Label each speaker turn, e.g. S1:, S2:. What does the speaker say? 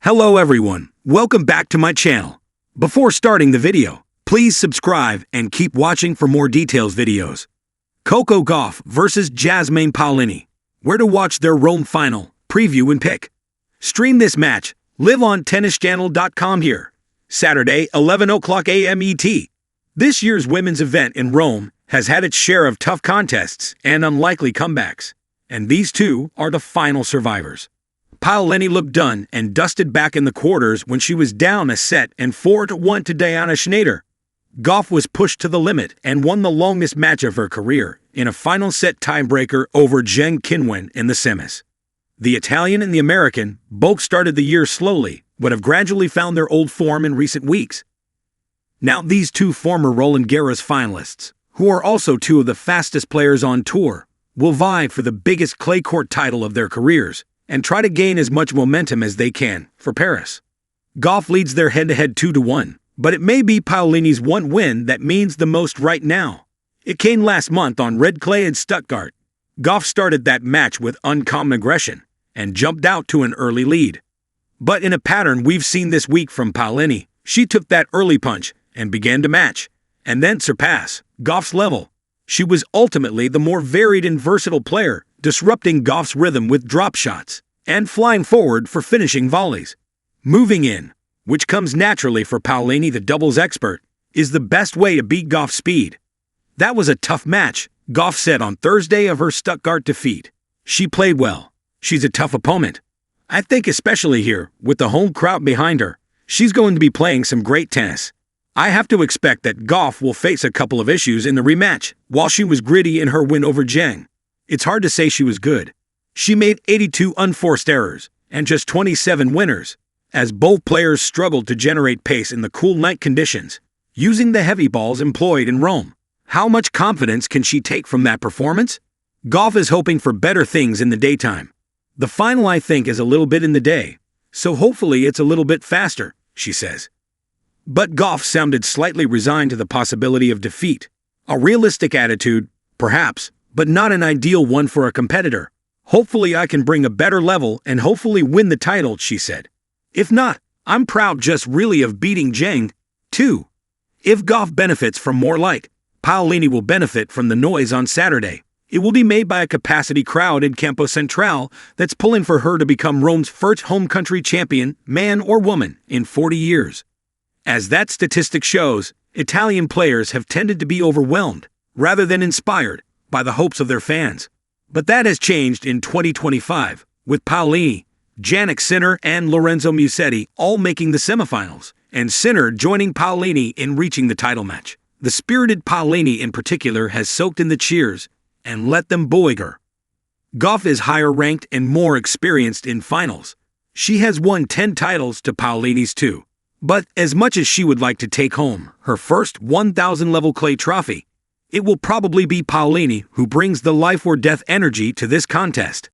S1: Hello everyone, welcome back to my channel. Before starting the video, please subscribe and keep watching for more details videos. Coco Gauff versus Jasmine Paolini. Where to watch their Rome final, preview and pick. Stream this match, live on tennischannel.com here. Saturday, 11 o'clock a.m. ET. This year's women's event in Rome has had its share of tough contests and unlikely comebacks. And these two are the final survivors. Paolini looked done and dusted back in the quarters when she was down a set and 4-1 to Diana Schneider. Gauff was pushed to the limit and won the longest match of her career in a final set tiebreaker over Zheng Qinwen in the semis. The Italian and the American both started the year slowly, but have gradually found their old form in recent weeks. Now these two former Roland Garros finalists, who are also two of the fastest players on tour, will vie for the biggest clay court title of their careers and try to gain as much momentum as they can for Paris. Gauff leads their head-to-head 2-1, but it may be Paolini's one win that means the most right now. It came last month on red clay in Stuttgart. Gauff started that match with uncommon aggression and jumped out to an early lead. But in a pattern we've seen this week from Paolini, she took that early punch and began to match, and then surpass, Gauff's level. She was ultimately the more varied and versatile player, disrupting Gauff's rhythm with drop shots and flying forward for finishing volleys. Moving in, which comes naturally for Paolini, the doubles expert, is the best way to beat Gauff's speed. That was a tough match, Gauff said on Thursday of her Stuttgart defeat. She played well. She's a tough opponent. I think especially here, with the home crowd behind her, she's going to be playing some great tennis. I have to expect that Gauff will face a couple of issues in the rematch. While she was gritty in her win over Zheng, it's hard to say she was good. She made 82 unforced errors and just 27 winners, as both players struggled to generate pace in the cool night conditions, using the heavy balls employed in Rome. How much confidence can she take from that performance? Gauff is hoping for better things in the daytime. The final, I think, is a little bit in the day, so hopefully it's a little bit faster, she says. But Gauff sounded slightly resigned to the possibility of defeat. A realistic attitude, perhaps, but not an ideal one for a competitor. Hopefully I can bring a better level and hopefully win the title, she said. If not, I'm proud just really of beating Zheng, too. If Gauff benefits from more light, Paolini will benefit from the noise on Saturday. It will be made by a capacity crowd in Campo Central that's pulling for her to become Rome's first home country champion, man or woman, in 40 years. As that statistic shows, Italian players have tended to be overwhelmed, rather than inspired, by the hopes of their fans. But that has changed in 2025, with Paolini, Jannik Sinner and Lorenzo Musetti all making the semifinals, and Sinner joining Paolini in reaching the title match. The spirited Paolini in particular has soaked in the cheers and let them buoy her. Gauff is higher ranked and more experienced in finals. She has won 10 titles to Paolini's 2. But as much as she would like to take home her first 1,000 level clay trophy, it will probably be Paolini who brings the life or death energy to this contest.